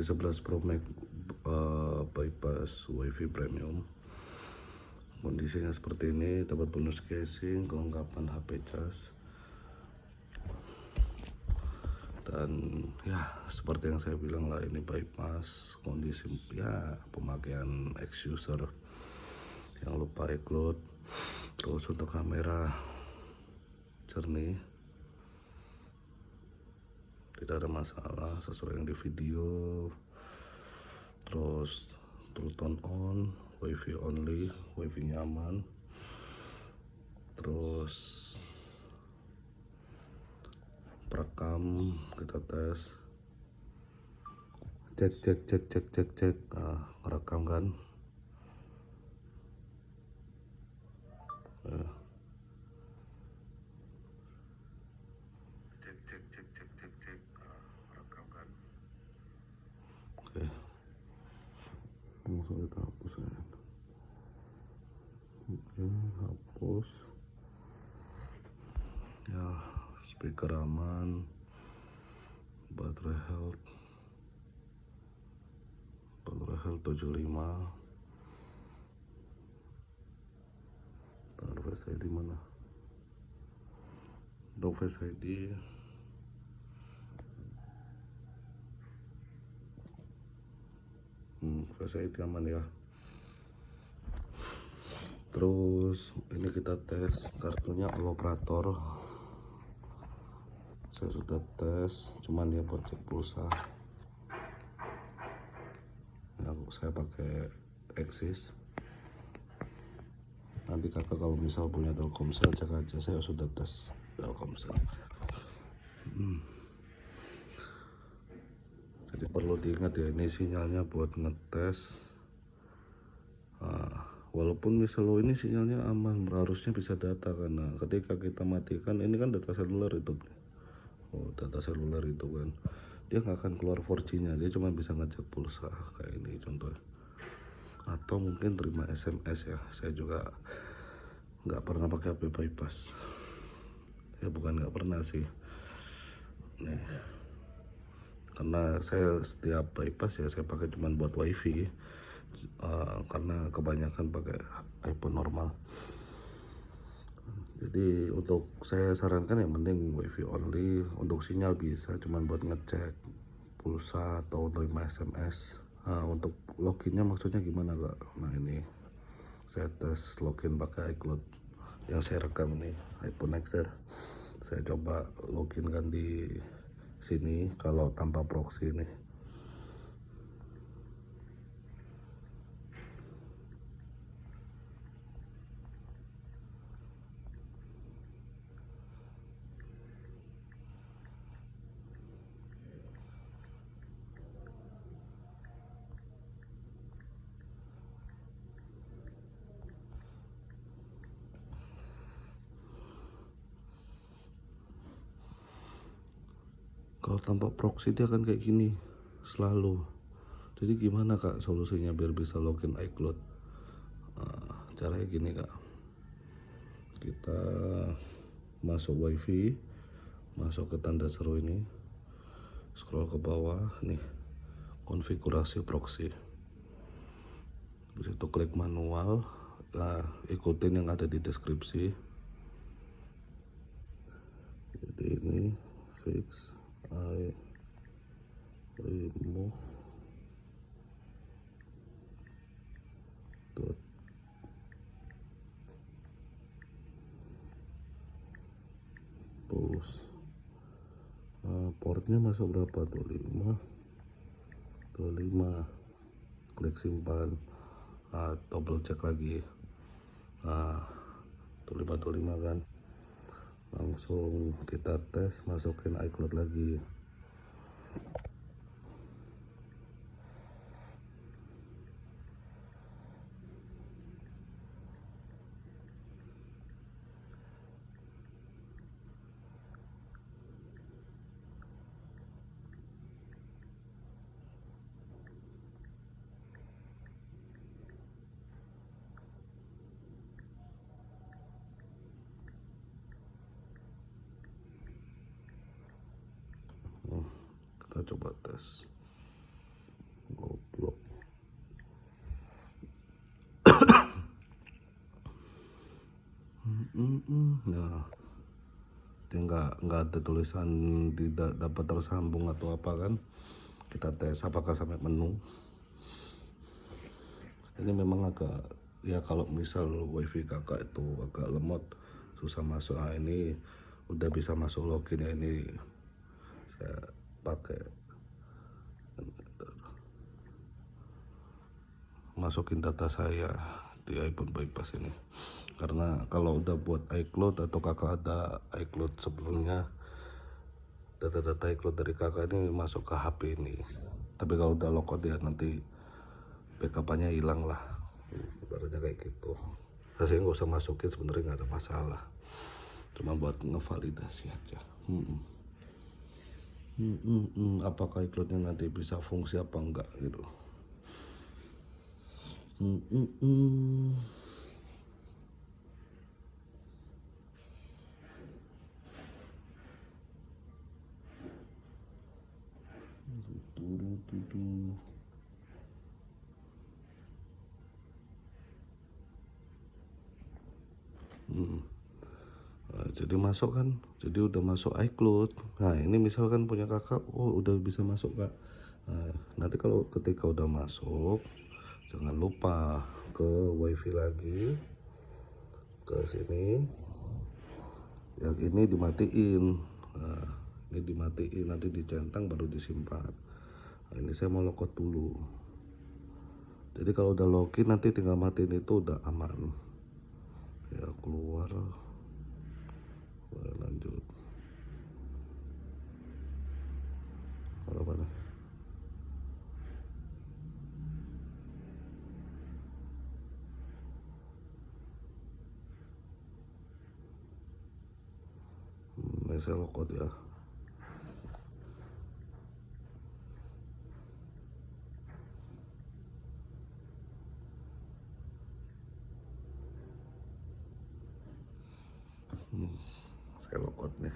11 Pro Max bypass WiFi premium. Kondisinya seperti ini, dapat bonus casing, kelengkapan HP cas, dan ya seperti yang saya bilang lah, ini bypass kondisi ya pemakaian ex user yang lupa iCloud. Terus untuk kamera jernih, tidak ada masalah sesuai yang di video. Terus true tone on, WiFi only, WiFi nyaman. Terus perekam, kita tes, cek, ngerekam kan. Cek, ngerekam kan. Oke, langsung kita hapus ya. Oke, hapus ya. Speaker aman, baterai health 75. Taruh Face ID mana? Untuk Face ID Face ID aman ya. Terus ini kita tes kartunya all operator. Saya sudah tes, cuman dia buat cek pulsa. Yang saya pakai Axis. Nanti kakak kalau misal punya Telkomsel cek aja, saya sudah tes Telkomsel. Jadi perlu diingat ya, ini sinyalnya buat ngetes. Walaupun misal ini sinyalnya aman, harusnya bisa data, karena ketika kita matikan ini kan data seluler itu. Data seluler itu kan dia nggak akan keluar 4G nya, dia cuma bisa ngecek pulsa kayak ini contoh, atau mungkin terima SMS ya. Saya juga nggak pernah pakai HP bypass ya, bukan nggak pernah sih nih, karena saya setiap bypass ya saya pakai cuma buat WiFi, karena kebanyakan pakai iPhone normal. Jadi untuk saya sarankan yang mending WiFi only. Untuk sinyal bisa cuman buat ngecek pulsa atau terima SMS. Untuk loginnya maksudnya gimana kak? Nah ini saya tes login pakai iCloud yang saya rekam ini, iPhone XR. Saya coba login kan di sini kalau tanpa proxy ini. Kalau tanpa proxy dia akan kayak gini selalu. Jadi gimana kak solusinya biar bisa login iCloud? Caranya gini kak, kita masuk WiFi, masuk ke tanda seru ini, scroll ke bawah nih, konfigurasi proxy. Habis itu klik manual, ikutin yang ada di deskripsi. Jadi ini fix, I remove dot tools. Portnya masuk berapa? 25. Klik simpan, double cek lagi. 25 kan, langsung kita tes, masukin iCloud lagi. Kita coba Nah, dia nggak ada tulisan tidak dapat tersambung atau apa kan. Kita tes apakah sampai menu. Ini memang agak, ya kalau misal wifi kakak itu agak lemot, susah masuk. Nah, ini udah bisa masuk login ya, ini saya pakai masukin data saya di iPhone bypass ini. Karena kalau udah buat iCloud atau kakak ada iCloud sebelumnya, data-data iCloud dari kakak ini masuk ke HP ini. Tapi kalau udah logout ya nanti backupannya hilang lah, ibaratnya kayak gitu. Saya nggak usah masukin, sebenarnya nggak ada masalah, cuma buat ngevalidasi aja. Apakah iCloudnya nanti bisa fungsi apa enggak gitu. Nah, jadi masuk kan, jadi udah masuk iCloud. Nah ini misalkan punya kakak, oh udah bisa masuk kak. Nah, nanti kalau ketika udah masuk, jangan lupa ke wifi lagi, ke sini, yang ini dimatiin. Nah, ini dimatiin, nanti dicentang baru disimpan. Nah, ini saya mau logout dulu. Jadi kalau udah login nanti tinggal matiin, itu udah aman. Ya keluar, lanjut. Mana? Ini saya logout ya. Saya logout nih.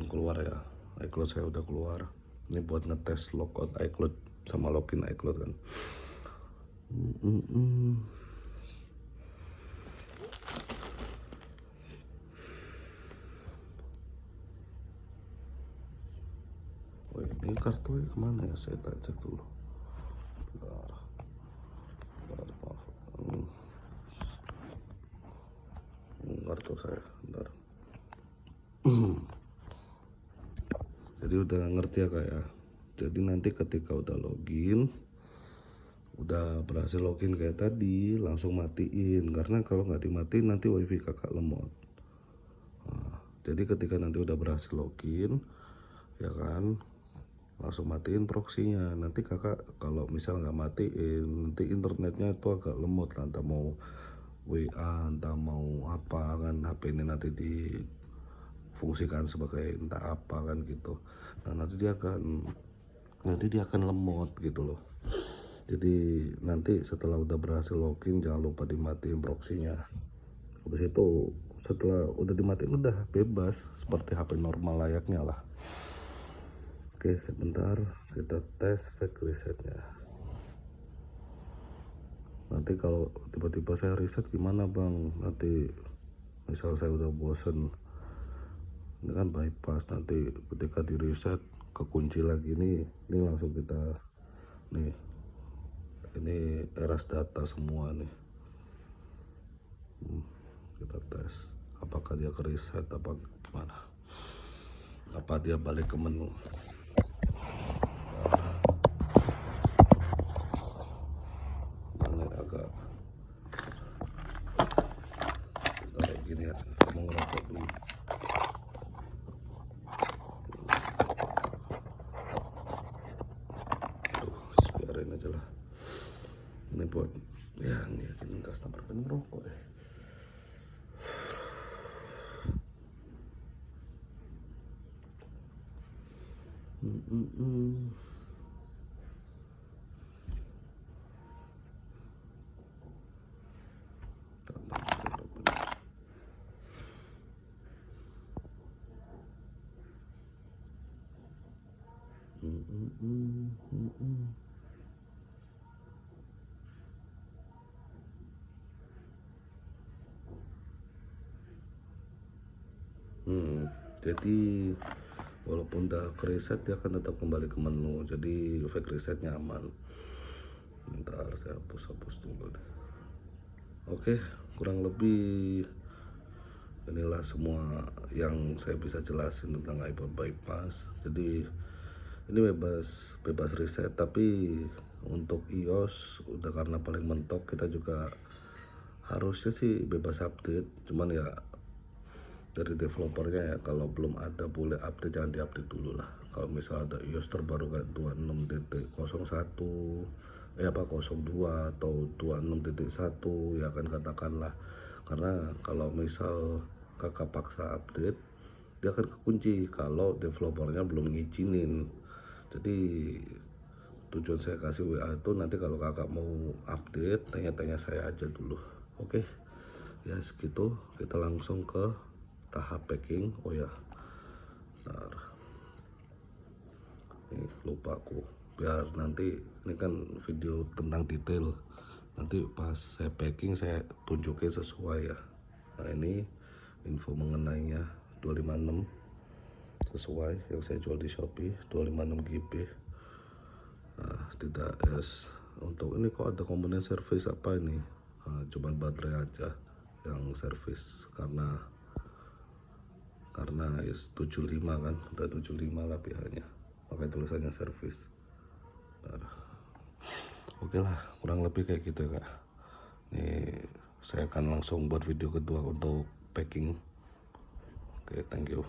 Keluar ya, iCloud saya udah keluar. Ini buat ngetes logout iCloud sama login iCloud kan. Oh, ini kartu kemana ya, saya tak cek dulu. Bentar, maaf. Kartu saya, bentar. Jadi udah ngerti ya kak ya. Jadi nanti ketika udah login, udah berhasil login kayak tadi, langsung matiin. Karena kalau nggak dimatiin nanti wifi kakak lemot. Nah, jadi ketika nanti udah berhasil login, ya kan, langsung matiin proxinya. Nanti kakak kalau misal nggak matiin, nanti internetnya itu agak lemot lah, entah mau WA, entah mau apa kan, HP ini nanti difungsikan sebagai entah apa kan gitu. Nah nanti dia akan lemot gitu loh. Jadi nanti setelah udah berhasil login, jangan lupa dimatiin proxinya. Habis itu setelah udah dimatiin udah bebas seperti HP normal layaknya lah. Oke, sebentar kita tes fake resetnya. Nanti kalau tiba-tiba saya reset gimana bang? Nanti misal saya udah bosen, ini kan bypass, nanti ketika di reset kekunci lagi nih, ini langsung kita nih, ini eras data semua nih. Kita tes apakah dia ke reset apa gimana, apa dia balik ke menu. Agak kayak gini ya, saya mau ngerokok dulu. Biarin aja lah, ini buat ya ngiyakinin customer pengen ngerokok ya. Jadi walaupun udah ke reset dia akan tetap kembali ke menu, jadi fake resetnya aman. Bentar saya hapus dulu deh. Oke, kurang lebih inilah semua yang saya bisa jelasin tentang iPhone bypass. Jadi ini bebas reset, tapi untuk iOS udah karena paling mentok, kita juga harusnya sih bebas update. Cuman ya dari developernya ya, kalau belum ada boleh update, jangan diupdate dulu lah. Kalau misal ada iOS terbaru kayak 26.01 02 atau 26.1 ya kan, katakanlah. Karena kalau misal kakak paksa update, dia akan kekunci kalau developernya belum ngizinin. Jadi tujuan saya kasih WA itu nanti kalau kakak mau update, tanya-tanya saya aja dulu. Oke, ya segitu, kita langsung ke tahap packing. Oh ya, bentar, ini lupa aku, biar nanti ini kan video tentang detail, nanti pas saya packing saya tunjukin sesuai ya. Nah ini info mengenainya 256 sesuai yang saya jual di Shopee, 256 GB. Nah, tidak es. Untuk ini kok ada komponen service apa ini? Nah, cuman baterai aja yang service, karena is 75 kan, udah 75 lah pihaknya, pakai tulisannya service. Nah, oke lah, kurang lebih kayak gitu ya kak. Ini saya akan langsung buat video kedua untuk packing. Oke, thank you.